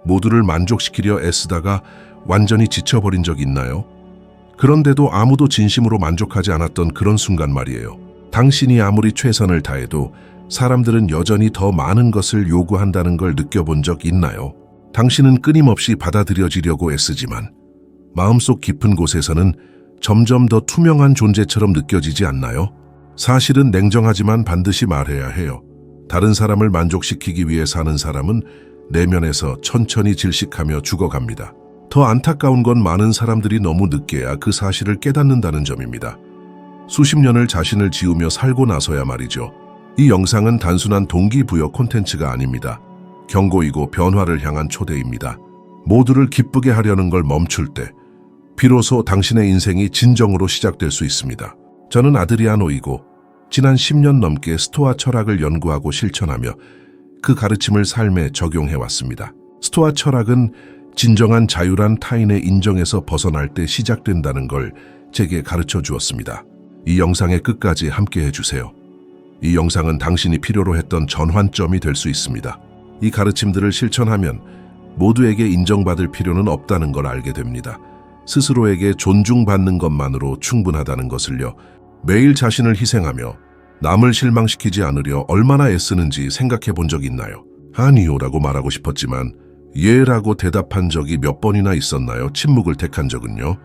모두를 만족시키려 애쓰다가 완전히 지쳐버린 적 있나요? 그런데도 아무도 진심으로 만족하지 않았던 그런 순간 말이에요. 당신이 아무리 최선을 다해도 사람들은 여전히 더 많은 것을 요구한다는 걸 느껴본 적 있나요? 당신은 끊임없이 받아들여지려고 애쓰지만 마음속 깊은 곳에서는 점점 더 투명한 존재처럼 느껴지지 않나요? 사실은 냉정하지만 반드시 말해야 해요. 다른 사람을 만족시키기 위해 사는 사람은 내면에서 천천히 질식하며 죽어갑니다. 더 안타까운 건 많은 사람들이 너무 늦게야 그 사실을 깨닫는다는 점입니다. 수십 년을 자신을 지우며 살고 나서야 말이죠. 이 영상은 단순한 동기부여 콘텐츠가 아닙니다. 경고이고 변화를 향한 초대입니다. 모두를 기쁘게 하려는 걸 멈출 때 비로소 당신의 인생이 진정으로 시작될 수 있습니다. 저는 아드리아노이고 지난 10년 넘게 스토아 철학을 연구하고 실천하며 그 가르침을 삶에 적용해왔습니다. 스토아 철학은 진정한 자유란 타인의 인정에서 벗어날 때 시작된다는 걸 제게 가르쳐 주었습니다. 이 영상의 끝까지 함께 해주세요. 이 영상은 당신이 필요로 했던 전환점이 될 수 있습니다. 이 가르침들을 실천하면 모두에게 인정받을 필요는 없다는 걸 알게 됩니다. 스스로에게 존중받는 것만으로 충분하다는 것을요. 매일 자신을 희생하며 남을 실망시키지 않으려 얼마나 애쓰는지 생각해 본 적 있나요? 아니요라고 말하고 싶었지만 예라고 대답한 적이 몇 번이나 있었나요? 침묵을 택한 적은요?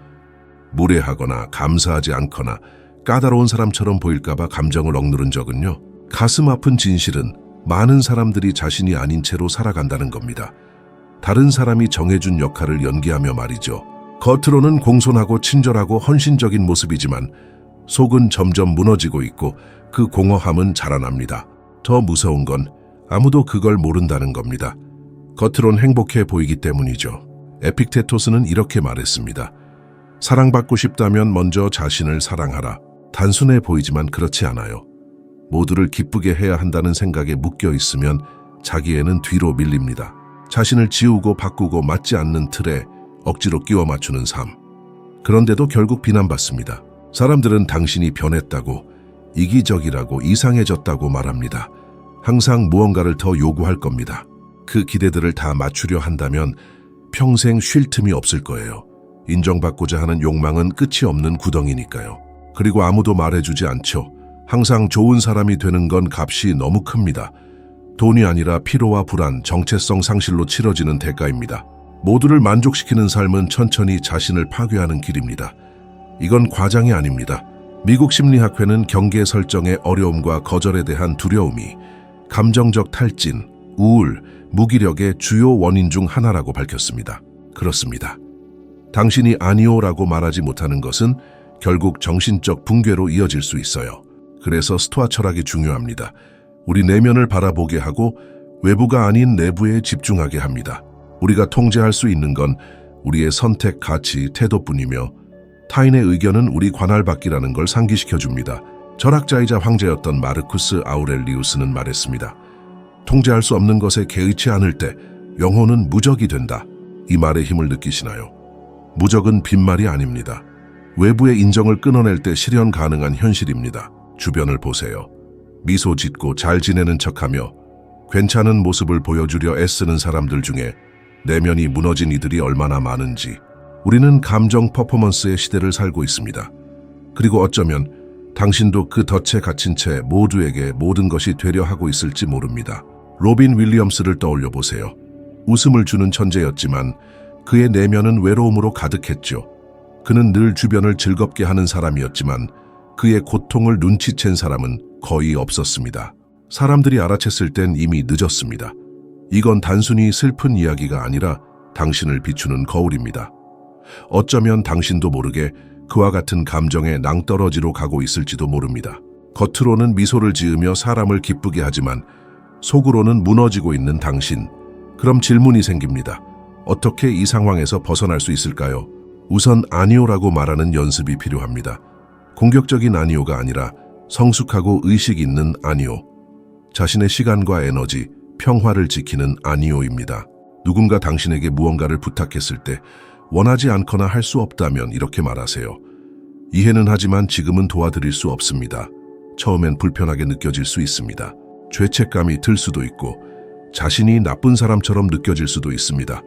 무례하거나 감사하지 않거나 까다로운 사람처럼 보일까봐 감정을 억누른 적은요? 가슴 아픈 진실은 많은 사람들이 자신이 아닌 채로 살아간다는 겁니다. 다른 사람이 정해준 역할을 연기하며 말이죠. 겉으로는 공손하고 친절하고 헌신적인 모습이지만 속은 점점 무너지고 있고 그 공허함은 자라납니다. 더 무서운 건 아무도 그걸 모른다는 겁니다. 겉으론 행복해 보이기 때문이죠. 에픽테토스는 이렇게 말했습니다. 사랑받고 싶다면 먼저 자신을 사랑하라. 단순해 보이지만 그렇지 않아요. 모두를 기쁘게 해야 한다는 생각에 묶여 있으면 자기애는 뒤로 밀립니다. 자신을 지우고 바꾸고 맞지 않는 틀에 억지로 끼워 맞추는 삶. 그런데도 결국 비난받습니다. 사람들은 당신이 변했다고, 이기적이라고, 이상해졌다고 말합니다. 항상 무언가를 더 요구할 겁니다. 그 기대들을 다 맞추려 한다면 평생 쉴 틈이 없을 거예요. 인정받고자 하는 욕망은 끝이 없는 구덩이니까요. 그리고 아무도 말해주지 않죠. 항상 좋은 사람이 되는 건 값이 너무 큽니다. 돈이 아니라 피로와 불안, 정체성 상실로 치러지는 대가입니다. 모두를 만족시키는 삶은 천천히 자신을 파괴하는 길입니다. 이건 과장이 아닙니다. 미국 심리학회는 경계 설정의 어려움과 거절에 대한 두려움이 감정적 탈진, 우울, 무기력의 주요 원인 중 하나라고 밝혔습니다. 그렇습니다. 당신이 아니오라고 말하지 못하는 것은 결국 정신적 붕괴로 이어질 수 있어요. 그래서 스토아 철학이 중요합니다. 우리 내면을 바라보게 하고 외부가 아닌 내부에 집중하게 합니다. 우리가 통제할 수 있는 건 우리의 선택, 가치, 태도뿐이며 타인의 의견은 우리 관할 밖이라는 걸 상기시켜줍니다. 철학자이자 황제였던 마르쿠스 아우렐리우스는 말했습니다. 통제할 수 없는 것에 개의치 않을 때 영혼은 무적이 된다. 이 말의 힘을 느끼시나요? 무적은 빈말이 아닙니다. 외부의 인정을 끊어낼 때 실현 가능한 현실입니다. 주변을 보세요. 미소 짓고 잘 지내는 척하며 괜찮은 모습을 보여주려 애쓰는 사람들 중에 내면이 무너진 이들이 얼마나 많은지. 우리는 감정 퍼포먼스의 시대를 살고 있습니다. 그리고 어쩌면 당신도 그 덫에 갇힌 채 모두에게 모든 것이 되려 하고 있을지 모릅니다. 로빈 윌리엄스를 떠올려 보세요. 웃음을 주는 천재였지만 그의 내면은 외로움으로 가득했죠. 그는 늘 주변을 즐겁게 하는 사람이었지만 그의 고통을 눈치챈 사람은 거의 없었습니다. 사람들이 알아챘을 땐 이미 늦었습니다. 이건 단순히 슬픈 이야기가 아니라 당신을 비추는 거울입니다. 어쩌면 당신도 모르게 그와 같은 감정의 낭떠러지로 가고 있을지도 모릅니다. 겉으로는 미소를 지으며 사람을 기쁘게 하지만 속으로는 무너지고 있는 당신. 그럼 질문이 생깁니다. 어떻게 이 상황에서 벗어날 수 있을까요? 우선 아니오라고 말하는 연습이 필요합니다. 공격적인 아니오가 아니라 성숙하고 의식 있는 아니오. 자신의 시간과 에너지, 평화를 지키는 아니오입니다. 누군가 당신에게 무언가를 부탁했을 때 원하지 않거나 할 수 없다면 이렇게 말하세요. 이해는 하지만 지금은 도와드릴 수 없습니다. 처음엔 불편하게 느껴질 수 있습니다. 죄책감이 들 수도 있고 자신이 나쁜 사람처럼 느껴질 수도 있습니다.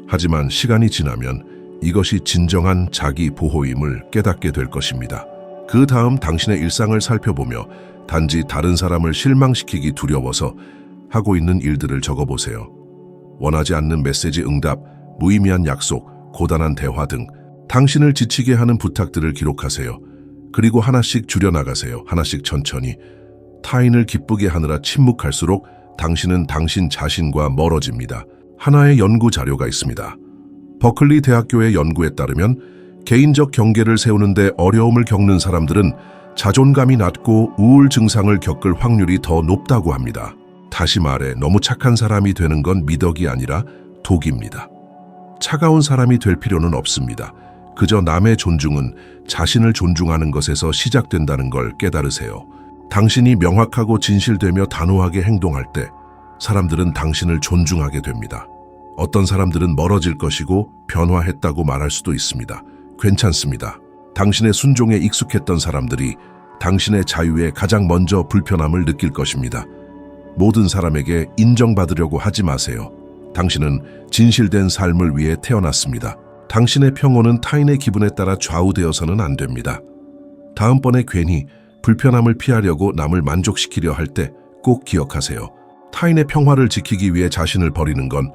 하지만 시간이 지나면 이것이 진정한 자기 보호임을 깨닫게 될 것입니다. 그 다음 당신의 일상을 살펴보며 단지 다른 사람을 실망시키기 두려워서 하고 있는 일들을 적어보세요. 원하지 않는 메시지 응답, 무의미한 약속, 고단한 대화 등 당신을 지치게 하는 부탁들을 기록하세요. 그리고 하나씩 줄여나가세요. 하나씩 천천히. 타인을 기쁘게 하느라 침묵할수록 당신은 당신 자신과 멀어집니다. 하나의 연구 자료가 있습니다. 버클리 대학교의 연구에 따르면 개인적 경계를 세우는데 어려움을 겪는 사람들은 자존감이 낮고 우울 증상을 겪을 확률이 더 높다고 합니다. 다시 말해 너무 착한 사람이 되는 건 미덕이 아니라 독입니다. 차가운 사람이 될 필요는 없습니다. 그저 남의 존중은 자신을 존중하는 것에서 시작된다는 걸 깨달으세요. 당신이 명확하고 진실되며 단호하게 행동할 때 사람들은 당신을 존중하게 됩니다. 어떤 사람들은 멀어질 것이고 변화했다고 말할 수도 있습니다. 괜찮습니다. 당신의 순종에 익숙했던 사람들이 당신의 자유에 가장 먼저 불편함을 느낄 것입니다. 모든 사람에게 인정받으려고 하지 마세요. 당신은 진실된 삶을 위해 태어났습니다. 당신의 평온은 타인의 기분에 따라 좌우되어서는 안 됩니다. 다음번에 괜히 불편함을 피하려고 남을 만족시키려 할 때 꼭 기억하세요. 타인의 평화를 지키기 위해 자신을 버리는 건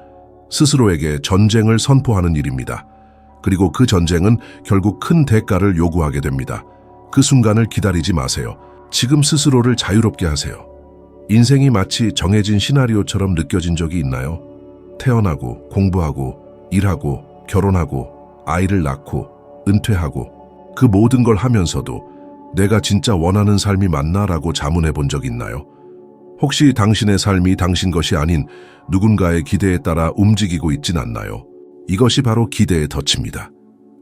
스스로에게 전쟁을 선포하는 일입니다. 그리고 그 전쟁은 결국 큰 대가를 요구하게 됩니다. 그 순간을 기다리지 마세요. 지금 스스로를 자유롭게 하세요. 인생이 마치 정해진 시나리오처럼 느껴진 적이 있나요? 태어나고, 공부하고, 일하고, 결혼하고, 아이를 낳고, 은퇴하고 그 모든 걸 하면서도 내가 진짜 원하는 삶이 맞나라고 자문해 본 적 있나요? 혹시 당신의 삶이 당신 것이 아닌 누군가의 기대에 따라 움직이고 있진 않나요? 이것이 바로 기대의 덫입니다.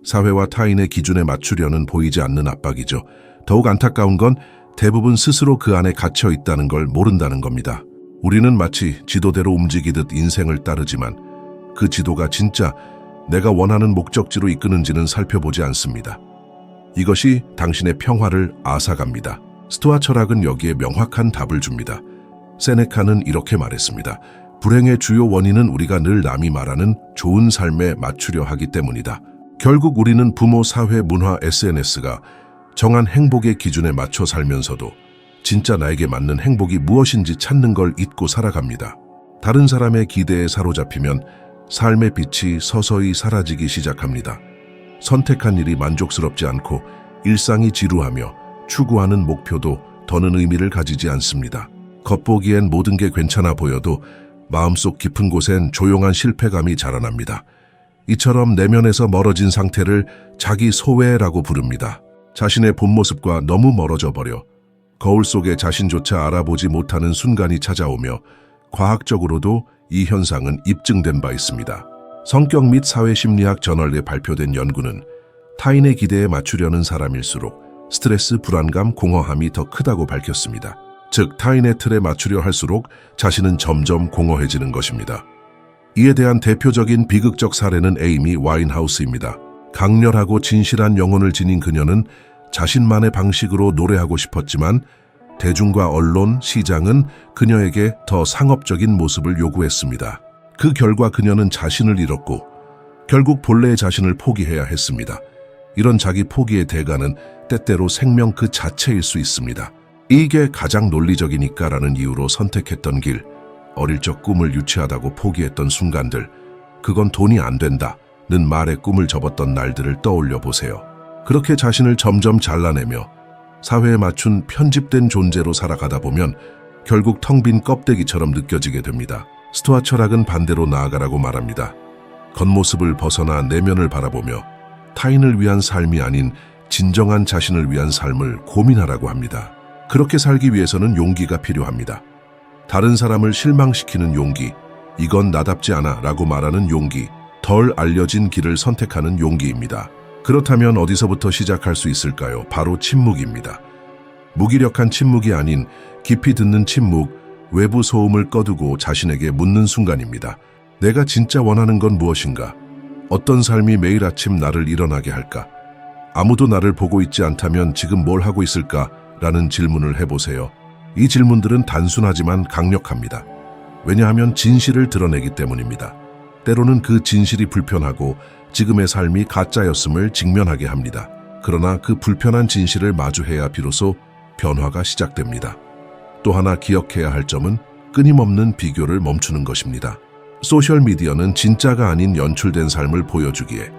사회와 타인의 기준에 맞추려는 보이지 않는 압박이죠. 더욱 안타까운 건 대부분 스스로 그 안에 갇혀 있다는 걸 모른다는 겁니다. 우리는 마치 지도대로 움직이듯 인생을 따르지만 그 지도가 진짜 내가 원하는 목적지로 이끄는지는 살펴보지 않습니다. 이것이 당신의 평화를 앗아갑니다. 스토아 철학은 여기에 명확한 답을 줍니다. 세네카는 이렇게 말했습니다. 불행의 주요 원인은 우리가 늘 남이 말하는 좋은 삶에 맞추려 하기 때문이다. 결국 우리는 부모, 사회, 문화, SNS가 정한 행복의 기준에 맞춰 살면서도 진짜 나에게 맞는 행복이 무엇인지 찾는 걸 잊고 살아갑니다. 다른 사람의 기대에 사로잡히면 삶의 빛이 서서히 사라지기 시작합니다. 선택한 일이 만족스럽지 않고 일상이 지루하며 추구하는 목표도 더는 의미를 가지지 않습니다. 겉보기엔 모든 게 괜찮아 보여도 마음속 깊은 곳엔 조용한 실패감이 자라납니다. 이처럼 내면에서 멀어진 상태를 자기 소외라고 부릅니다. 자신의 본 모습과 너무 멀어져 버려 거울 속의 자신조차 알아보지 못하는 순간이 찾아오며 과학적으로도 이 현상은 입증된 바 있습니다. 성격 및 사회심리학 저널에 발표된 연구는 타인의 기대에 맞추려는 사람일수록 스트레스, 불안감, 공허함이 더 크다고 밝혔습니다. 즉, 타인의 틀에 맞추려 할수록 자신은 점점 공허해지는 것입니다. 이에 대한 대표적인 비극적 사례는 에이미 와인하우스입니다. 강렬하고 진실한 영혼을 지닌 그녀는 자신만의 방식으로 노래하고 싶었지만 대중과 언론, 시장은 그녀에게 더 상업적인 모습을 요구했습니다. 그 결과 그녀는 자신을 잃었고 결국 본래의 자신을 포기해야 했습니다. 이런 자기 포기의 대가는 때때로 생명 그 자체일 수 있습니다. 이게 가장 논리적이니까라는 이유로 선택했던 길, 어릴 적 꿈을 유치하다고 포기했던 순간들, 그건 돈이 안 된다는 말에 꿈을 접었던 날들을 떠올려 보세요. 그렇게 자신을 점점 잘라내며 사회에 맞춘 편집된 존재로 살아가다 보면 결국 텅 빈 껍데기처럼 느껴지게 됩니다. 스토아 철학은 반대로 나아가라고 말합니다. 겉모습을 벗어나 내면을 바라보며 타인을 위한 삶이 아닌 진정한 자신을 위한 삶을 고민하라고 합니다. 그렇게 살기 위해서는 용기가 필요합니다. 다른 사람을 실망시키는 용기, 이건 나답지 않아 라고 말하는 용기, 덜 알려진 길을 선택하는 용기입니다. 그렇다면 어디서부터 시작할 수 있을까요? 바로 침묵입니다. 무기력한 침묵이 아닌 깊이 듣는 침묵, 외부 소음을 꺼두고 자신에게 묻는 순간입니다. 내가 진짜 원하는 건 무엇인가? 어떤 삶이 매일 아침 나를 일어나게 할까? 아무도 나를 보고 있지 않다면 지금 뭘 하고 있을까? 라는 질문을 해보세요. 이 질문들은 단순하지만 강력합니다. 왜냐하면 진실을 드러내기 때문입니다. 때로는 그 진실이 불편하고 지금의 삶이 가짜였음을 직면하게 합니다. 그러나 그 불편한 진실을 마주해야 비로소 변화가 시작됩니다. 또 하나 기억해야 할 점은 끊임없는 비교를 멈추는 것입니다. 소셜미디어는 진짜가 아닌 연출된 삶을 보여주기에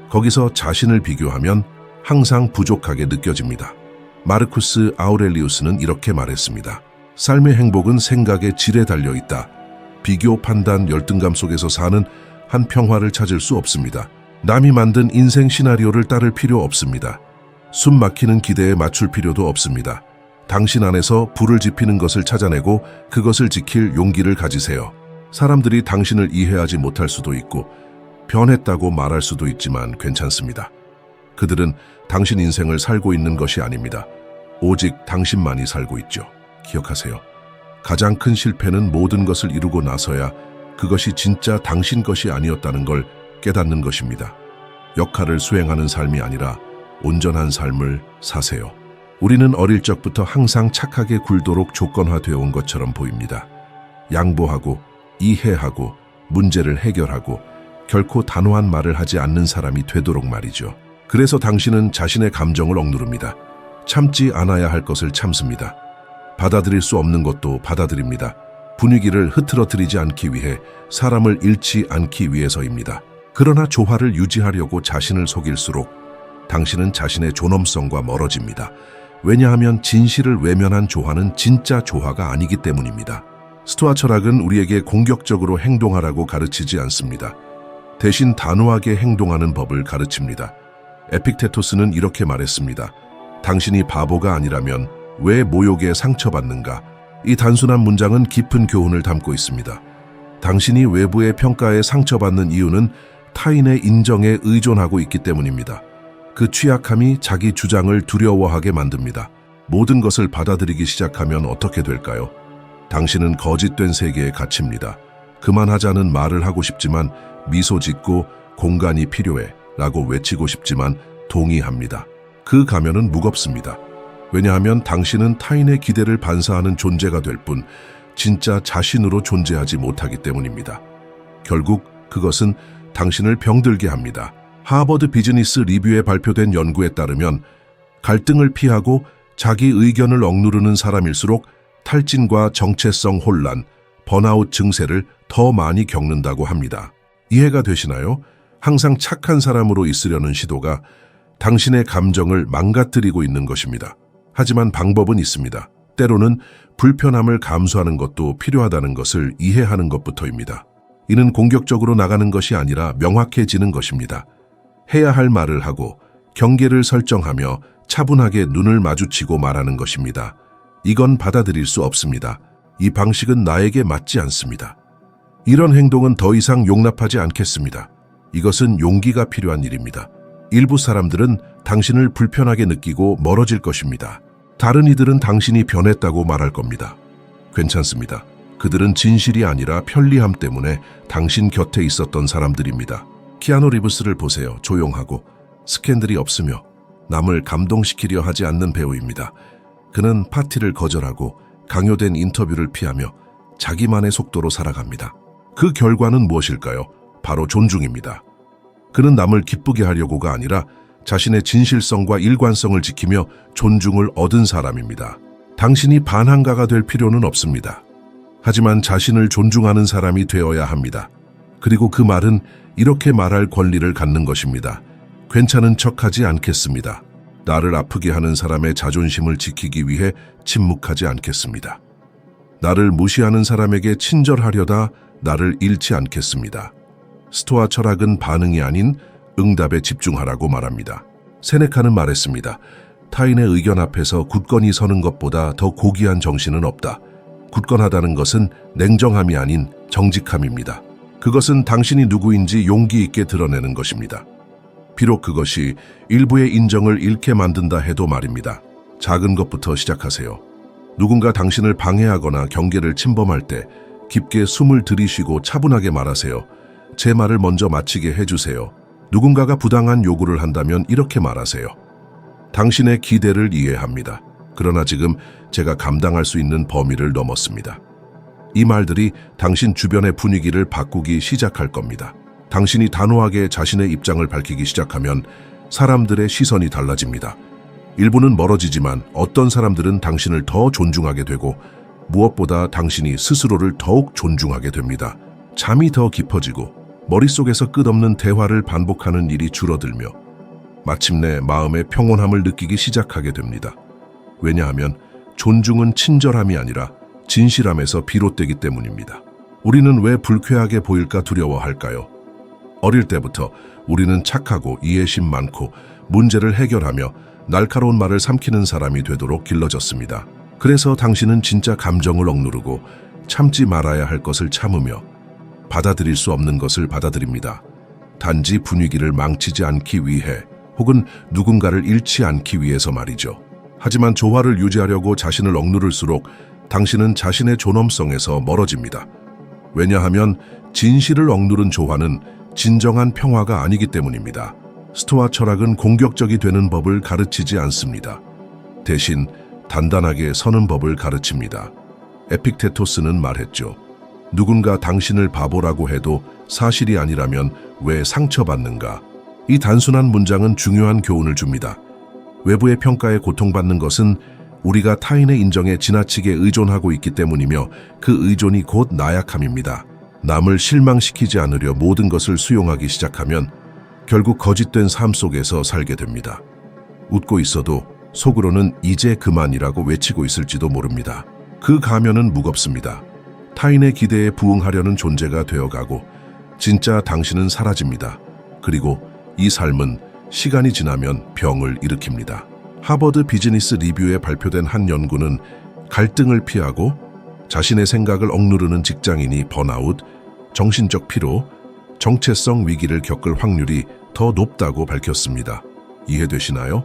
거기서 자신을 비교하면 항상 부족하게 느껴집니다. 마르쿠스 아우렐리우스는 이렇게 말했습니다. 삶의 행복은 생각의 질에 달려 있다. 비교, 판단, 열등감 속에서 사는 한 평화를 찾을 수 없습니다. 남이 만든 인생 시나리오를 따를 필요 없습니다. 숨 막히는 기대에 맞출 필요도 없습니다. 당신 안에서 불을 지피는 것을 찾아내고 그것을 지킬 용기를 가지세요. 사람들이 당신을 이해하지 못할 수도 있고 변했다고 말할 수도 있지만 괜찮습니다. 그들은 당신 인생을 살고 있는 것이 아닙니다. 오직 당신만이 살고 있죠. 기억하세요. 가장 큰 실패는 모든 것을 이루고 나서야 그것이 진짜 당신 것이 아니었다는 걸 깨닫는 것입니다. 역할을 수행하는 삶이 아니라 온전한 삶을 사세요. 우리는 어릴 적부터 항상 착하게 굴도록 조건화되어 온 것처럼 보입니다. 양보하고 이해하고 문제를 해결하고 결코 단호한 말을 하지 않는 사람이 되도록 말이죠. 그래서 당신은 자신의 감정을 억누릅니다. 참지 않아야 할 것을 참습니다. 받아들일 수 없는 것도 받아들입니다. 분위기를 흐트러뜨리지 않기 위해, 사람을 잃지 않기 위해서입니다. 그러나 조화를 유지하려고 자신을 속일수록 당신은 자신의 존엄성과 멀어집니다. 왜냐하면 진실을 외면한 조화는 진짜 조화가 아니기 때문입니다. 스토아 철학은 우리에게 공격적으로 행동하라고 가르치지 않습니다. 대신 단호하게 행동하는 법을 가르칩니다. 에픽테토스는 이렇게 말했습니다. 당신이 바보가 아니라면 왜 모욕에 상처받는가? 이 단순한 문장은 깊은 교훈을 담고 있습니다. 당신이 외부의 평가에 상처받는 이유는 타인의 인정에 의존하고 있기 때문입니다. 그 취약함이 자기 주장을 두려워하게 만듭니다. 모든 것을 받아들이기 시작하면 어떻게 될까요? 당신은 거짓된 세계에 갇힙니다. 그만하자는 말을 하고 싶지만 미소 짓고 공간이 필요해 라고 외치고 싶지만 동의합니다. 그 가면은 무겁습니다. 왜냐하면 당신은 타인의 기대를 반사하는 존재가 될 뿐 진짜 자신으로 존재하지 못하기 때문입니다. 결국 그것은 당신을 병들게 합니다. 하버드 비즈니스 리뷰에 발표된 연구에 따르면 갈등을 피하고 자기 의견을 억누르는 사람일수록 탈진과 정체성 혼란, 번아웃 증세를 더 많이 겪는다고 합니다. 이해가 되시나요? 항상 착한 사람으로 있으려는 시도가 당신의 감정을 망가뜨리고 있는 것입니다. 하지만 방법은 있습니다. 때로는 불편함을 감수하는 것도 필요하다는 것을 이해하는 것부터입니다. 이는 공격적으로 나가는 것이 아니라 명확해지는 것입니다. 해야 할 말을 하고 경계를 설정하며 차분하게 눈을 마주치고 말하는 것입니다. 이건 받아들일 수 없습니다. 이 방식은 나에게 맞지 않습니다. 이런 행동은 더 이상 용납하지 않겠습니다. 이것은 용기가 필요한 일입니다. 일부 사람들은 당신을 불편하게 느끼고 멀어질 것입니다. 다른 이들은 당신이 변했다고 말할 겁니다. 괜찮습니다. 그들은 진실이 아니라 편리함 때문에 당신 곁에 있었던 사람들입니다. 키아누 리브스를 보세요. 조용하고 스캔들이 없으며 남을 감동시키려 하지 않는 배우입니다. 그는 파티를 거절하고 강요된 인터뷰를 피하며 자기만의 속도로 살아갑니다. 그 결과는 무엇일까요? 바로 존중입니다. 그는 남을 기쁘게 하려고가 아니라 자신의 진실성과 일관성을 지키며 존중을 얻은 사람입니다. 당신이 반항가가 될 필요는 없습니다. 하지만 자신을 존중하는 사람이 되어야 합니다. 그리고 그 말은 이렇게 말할 권리를 갖는 것입니다. 괜찮은 척하지 않겠습니다. 나를 아프게 하는 사람의 자존심을 지키기 위해 침묵하지 않겠습니다. 나를 무시하는 사람에게 친절하려다 나를 잃지 않겠습니다. 스토아 철학은 반응이 아닌 응답에 집중하라고 말합니다. 세네카는 말했습니다. 타인의 의견 앞에서 굳건히 서는 것보다 더 고귀한 정신은 없다. 굳건하다는 것은 냉정함이 아닌 정직함입니다. 그것은 당신이 누구인지 용기 있게 드러내는 것입니다. 비록 그것이 일부의 인정을 잃게 만든다 해도 말입니다. 작은 것부터 시작하세요. 누군가 당신을 방해하거나 경계를 침범할 때 깊게 숨을 들이쉬고 차분하게 말하세요. 제 말을 먼저 마치게 해주세요. 누군가가 부당한 요구를 한다면 이렇게 말하세요. 당신의 기대를 이해합니다. 그러나 지금 제가 감당할 수 있는 범위를 넘었습니다. 이 말들이 당신 주변의 분위기를 바꾸기 시작할 겁니다. 당신이 단호하게 자신의 입장을 밝히기 시작하면 사람들의 시선이 달라집니다. 일부는 멀어지지만 어떤 사람들은 당신을 더 존중하게 되고 무엇보다 당신이 스스로를 더욱 존중하게 됩니다. 잠이 더 깊어지고 머릿속에서 끝없는 대화를 반복하는 일이 줄어들며 마침내 마음의 평온함을 느끼기 시작하게 됩니다. 왜냐하면 존중은 친절함이 아니라 진실함에서 비롯되기 때문입니다. 우리는 왜 불쾌하게 보일까 두려워할까요? 어릴 때부터 우리는 착하고 이해심 많고 문제를 해결하며 날카로운 말을 삼키는 사람이 되도록 길러졌습니다. 그래서 당신은 진짜 감정을 억누르고 참지 말아야 할 것을 참으며 받아들일 수 없는 것을 받아들입니다. 단지 분위기를 망치지 않기 위해 혹은 누군가를 잃지 않기 위해서 말이죠. 하지만 조화를 유지하려고 자신을 억누를수록 당신은 자신의 존엄성에서 멀어집니다. 왜냐하면 진실을 억누른 조화는 진정한 평화가 아니기 때문입니다. 스토아 철학은 공격적이 되는 법을 가르치지 않습니다. 대신 단단하게 서는 법을 가르칩니다. 에픽테토스는 말했죠. 누군가 당신을 바보라고 해도 사실이 아니라면 왜 상처받는가? 이 단순한 문장은 중요한 교훈을 줍니다. 외부의 평가에 고통받는 것은 우리가 타인의 인정에 지나치게 의존하고 있기 때문이며 그 의존이 곧 나약함입니다. 남을 실망시키지 않으려 모든 것을 수용하기 시작하면 결국 거짓된 삶 속에서 살게 됩니다. 웃고 있어도 속으로는 이제 그만이라고 외치고 있을지도 모릅니다. 그 가면은 무겁습니다. 타인의 기대에 부응하려는 존재가 되어가고 진짜 당신은 사라집니다. 그리고 이 삶은 시간이 지나면 병을 일으킵니다. 하버드 비즈니스 리뷰에 발표된 한 연구는 갈등을 피하고 자신의 생각을 억누르는 직장인이 번아웃, 정신적 피로, 정체성 위기를 겪을 확률이 더 높다고 밝혔습니다. 이해되시나요?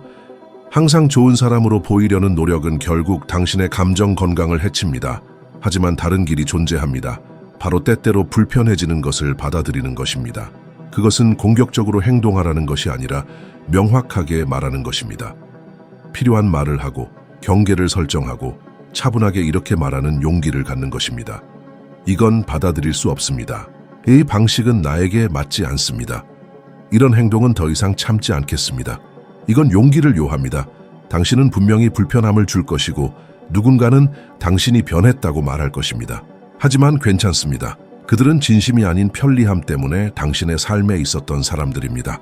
항상 좋은 사람으로 보이려는 노력은 결국 당신의 감정 건강을 해칩니다. 하지만 다른 길이 존재합니다. 바로 때때로 불편해지는 것을 받아들이는 것입니다. 그것은 공격적으로 행동하라는 것이 아니라 명확하게 말하는 것입니다. 필요한 말을 하고 경계를 설정하고 차분하게 이렇게 말하는 용기를 갖는 것입니다. 이건 받아들일 수 없습니다. 이 방식은 나에게 맞지 않습니다. 이런 행동은 더 이상 참지 않겠습니다. 이건 용기를 요합니다. 당신은 분명히 불편함을 줄 것이고 누군가는 당신이 변했다고 말할 것입니다. 하지만 괜찮습니다. 그들은 진심이 아닌 편리함 때문에 당신의 삶에 있었던 사람들입니다.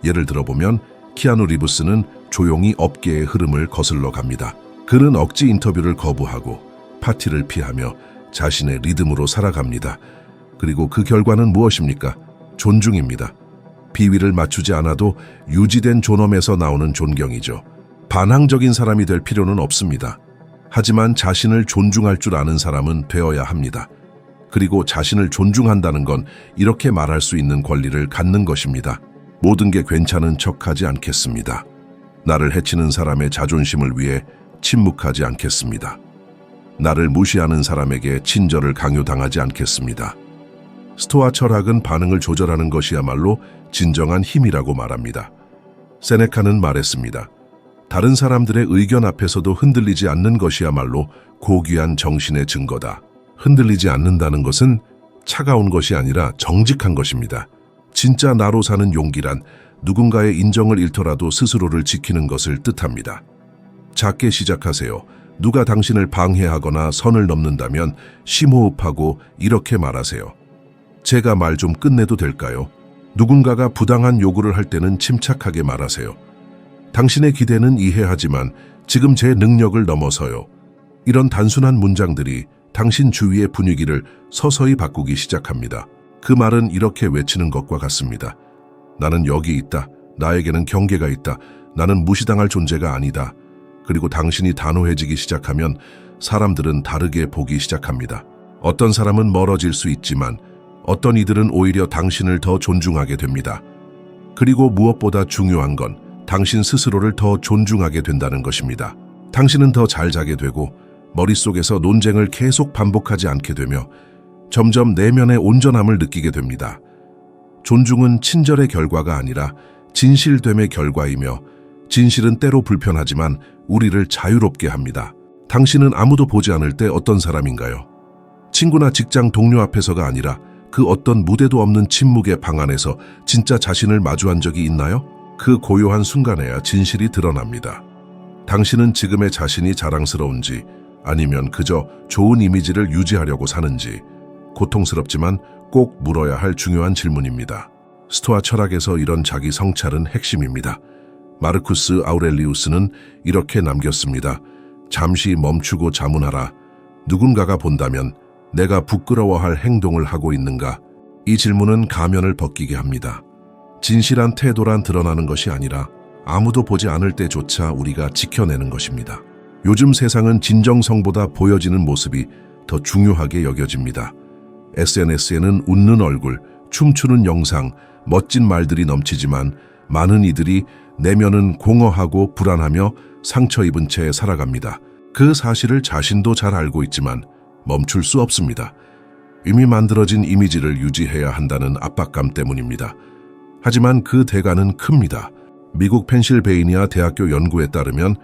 예를 들어보면 키아누 리브스는 조용히 업계의 흐름을 거슬러 갑니다. 그는 억지 인터뷰를 거부하고 파티를 피하며 자신의 리듬으로 살아갑니다. 그리고 그 결과는 무엇입니까? 존중입니다. 비위를 맞추지 않아도 유지된 존엄에서 나오는 존경이죠. 반항적인 사람이 될 필요는 없습니다. 하지만 자신을 존중할 줄 아는 사람은 되어야 합니다. 그리고 자신을 존중한다는 건 이렇게 말할 수 있는 권리를 갖는 것입니다. 모든 게 괜찮은 척하지 않겠습니다. 나를 해치는 사람의 자존심을 위해 침묵하지 않겠습니다. 나를 무시하는 사람에게 친절을 강요당하지 않겠습니다. 스토아 철학은 반응을 조절하는 것이야말로 진정한 힘이라고 말합니다. 세네카는 말했습니다. 다른 사람들의 의견 앞에서도 흔들리지 않는 것이야말로 고귀한 정신의 증거다. 흔들리지 않는다는 것은 차가운 것이 아니라 정직한 것입니다. 진짜 나로 사는 용기란 누군가의 인정을 잃더라도 스스로를 지키는 것을 뜻합니다. 작게 시작하세요. 누가 당신을 방해하거나 선을 넘는다면 심호흡하고 이렇게 말하세요. 제가 말 좀 끝내도 될까요? 누군가가 부당한 요구를 할 때는 침착하게 말하세요. 당신의 기대는 이해하지만 지금 제 능력을 넘어서요. 이런 단순한 문장들이 당신 주위의 분위기를 서서히 바꾸기 시작합니다. 그 말은 이렇게 외치는 것과 같습니다. 나는 여기 있다. 나에게는 경계가 있다. 나는 무시당할 존재가 아니다. 그리고 당신이 단호해지기 시작하면 사람들은 다르게 보기 시작합니다. 어떤 사람은 멀어질 수 있지만 어떤 이들은 오히려 당신을 더 존중하게 됩니다. 그리고 무엇보다 중요한 건 당신 스스로를 더 존중하게 된다는 것입니다. 당신은 더 잘 자게 되고 머릿속에서 논쟁을 계속 반복하지 않게 되며 점점 내면의 온전함을 느끼게 됩니다. 존중은 친절의 결과가 아니라 진실됨의 결과이며 진실은 때로 불편하지만 우리를 자유롭게 합니다. 당신은 아무도 보지 않을 때 어떤 사람인가요? 친구나 직장 동료 앞에서가 아니라 그 어떤 무대도 없는 침묵의 방 안에서 진짜 자신을 마주한 적이 있나요? 그 고요한 순간에야 진실이 드러납니다. 당신은 지금의 자신이 자랑스러운지 아니면 그저 좋은 이미지를 유지하려고 사는지 고통스럽지만 꼭 물어야 할 중요한 질문입니다. 스토아 철학에서 이런 자기 성찰은 핵심입니다. 마르쿠스 아우렐리우스는 이렇게 남겼습니다. 잠시 멈추고 자문하라. 누군가가 본다면 내가 부끄러워할 행동을 하고 있는가? 이 질문은 가면을 벗기게 합니다. 진실한 태도란 드러나는 것이 아니라 아무도 보지 않을 때조차 우리가 지켜내는 것입니다. 요즘 세상은 진정성보다 보여지는 모습이 더 중요하게 여겨집니다. SNS에는 웃는 얼굴, 춤추는 영상, 멋진 말들이 넘치지만 많은 이들이 내면은 공허하고 불안하며 상처 입은 채 살아갑니다. 그 사실을 자신도 잘 알고 있지만 멈출 수 없습니다. 이미 만들어진 이미지를 유지해야 한다는 압박감 때문입니다. 하지만 그 대가는 큽니다. 미국 펜실베이니아 대학교 연구에 따르면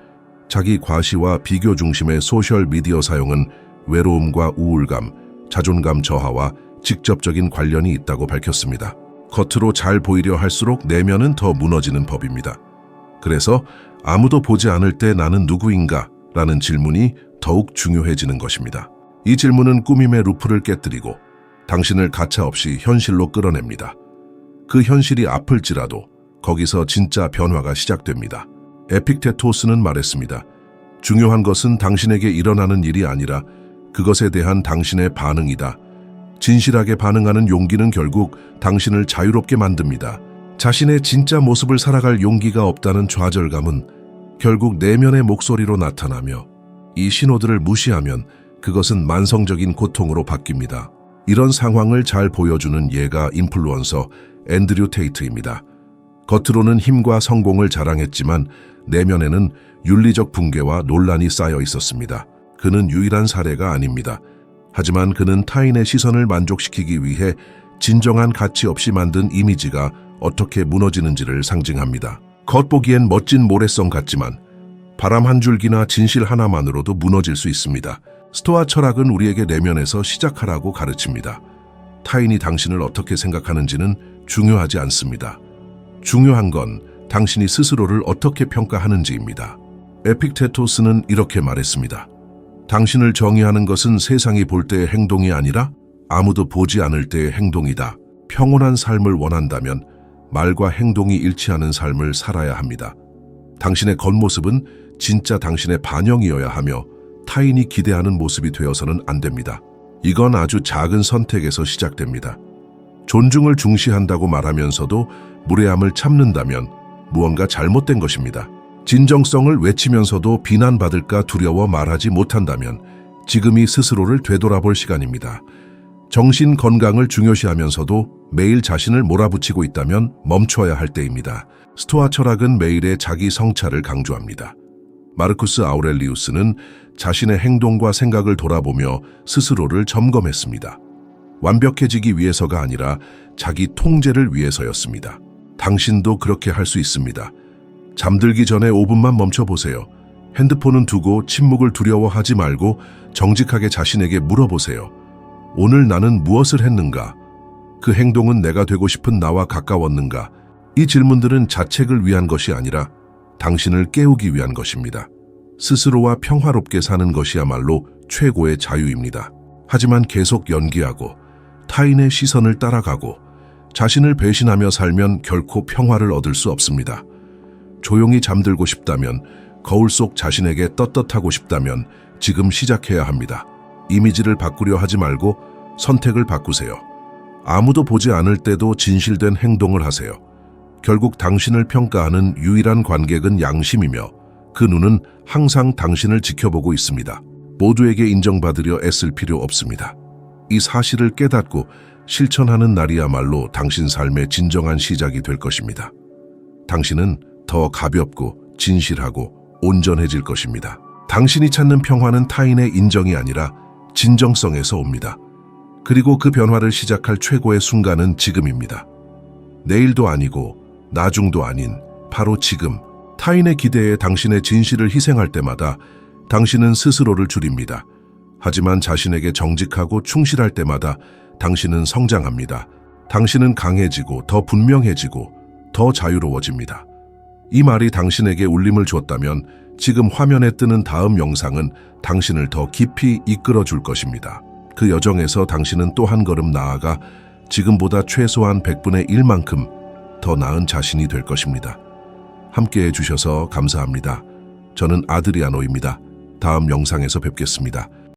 자기 과시와 비교 중심의 소셜미디어 사용은 외로움과 우울감, 자존감 저하와 직접적인 관련이 있다고 밝혔습니다. 겉으로 잘 보이려 할수록 내면은 더 무너지는 법입니다. 그래서 아무도 보지 않을 때 나는 누구인가? 라는 질문이 더욱 중요해지는 것입니다. 이 질문은 꾸밈의 루프를 깨뜨리고 당신을 가차없이 현실로 끌어냅니다. 그 현실이 아플지라도 거기서 진짜 변화가 시작됩니다. 에픽테토스는 말했습니다. 중요한 것은 당신에게 일어나는 일이 아니라 그것에 대한 당신의 반응이다. 진실하게 반응하는 용기는 결국 당신을 자유롭게 만듭니다. 자신의 진짜 모습을 살아갈 용기가 없다는 좌절감은 결국 내면의 목소리로 나타나며 이 신호들을 무시하면 그것은 만성적인 고통으로 바뀝니다. 이런 상황을 잘 보여주는 예가 인플루언서 앤드류 테이트입니다. 겉으로는 힘과 성공을 자랑했지만 내면에는 윤리적 붕괴와 논란이 쌓여 있었습니다. 그는 유일한 사례가 아닙니다. 하지만 그는 타인의 시선을 만족시키기 위해 진정한 가치 없이 만든 이미지가 어떻게 무너지는지를 상징합니다. 겉보기엔 멋진 모래성 같지만 바람 한 줄기나 진실 하나만으로도 무너질 수 있습니다. 스토아 철학은 우리에게 내면에서 시작하라고 가르칩니다. 타인이 당신을 어떻게 생각하는지는 중요하지 않습니다. 중요한 건 당신이 스스로를 어떻게 평가하는지입니다. 에픽테토스는 이렇게 말했습니다. 당신을 정의하는 것은 세상이 볼 때의 행동이 아니라 아무도 보지 않을 때의 행동이다. 평온한 삶을 원한다면 말과 행동이 일치하는 삶을 살아야 합니다. 당신의 겉모습은 진짜 당신의 반영이어야 하며 타인이 기대하는 모습이 되어서는 안 됩니다. 이건 아주 작은 선택에서 시작됩니다. 존중을 중시한다고 말하면서도 무례함을 참는다면 무언가 잘못된 것입니다. 진정성을 외치면서도 비난받을까 두려워 말하지 못한다면 지금이 스스로를 되돌아볼 시간입니다. 정신 건강을 중요시하면서도 매일 자신을 몰아붙이고 있다면 멈춰야 할 때입니다. 스토아 철학은 매일의 자기 성찰을 강조합니다. 마르쿠스 아우렐리우스는 자신의 행동과 생각을 돌아보며 스스로를 점검했습니다. 완벽해지기 위해서가 아니라 자기 통제를 위해서였습니다. 당신도 그렇게 할 수 있습니다. 잠들기 전에 5분만 멈춰보세요. 핸드폰은 두고 침묵을 두려워하지 말고 정직하게 자신에게 물어보세요. 오늘 나는 무엇을 했는가? 그 행동은 내가 되고 싶은 나와 가까웠는가? 이 질문들은 자책을 위한 것이 아니라 당신을 깨우기 위한 것입니다. 스스로와 평화롭게 사는 것이야말로 최고의 자유입니다. 하지만 계속 연기하고 타인의 시선을 따라가고 자신을 배신하며 살면 결코 평화를 얻을 수 없습니다. 조용히 잠들고 싶다면, 거울 속 자신에게 떳떳하고 싶다면 지금 시작해야 합니다. 이미지를 바꾸려 하지 말고 선택을 바꾸세요. 아무도 보지 않을 때도 진실된 행동을 하세요. 결국 당신을 평가하는 유일한 관객은 양심이며 그 눈은 항상 당신을 지켜보고 있습니다. 모두에게 인정받으려 애쓸 필요 없습니다. 이 사실을 깨닫고 실천하는 날이야말로 당신 삶의 진정한 시작이 될 것입니다. 당신은 더 가볍고 진실하고 온전해질 것입니다. 당신이 찾는 평화는 타인의 인정이 아니라 진정성에서 옵니다. 그리고 그 변화를 시작할 최고의 순간은 지금입니다. 내일도 아니고 나중도 아닌 바로 지금, 타인의 기대에 당신의 진실을 희생할 때마다 당신은 스스로를 줄입니다. 하지만 자신에게 정직하고 충실할 때마다 당신은 성장합니다. 당신은 강해지고 더 분명해지고 더 자유로워집니다. 이 말이 당신에게 울림을 주었다면 지금 화면에 뜨는 다음 영상은 당신을 더 깊이 이끌어 줄 것입니다. 그 여정에서 당신은 또 한 걸음 나아가 지금보다 최소한 100분의 1만큼 더 나은 자신이 될 것입니다. 함께해 주셔서 감사합니다. 저는 아드리아노입니다. 다음 영상에서 뵙겠습니다.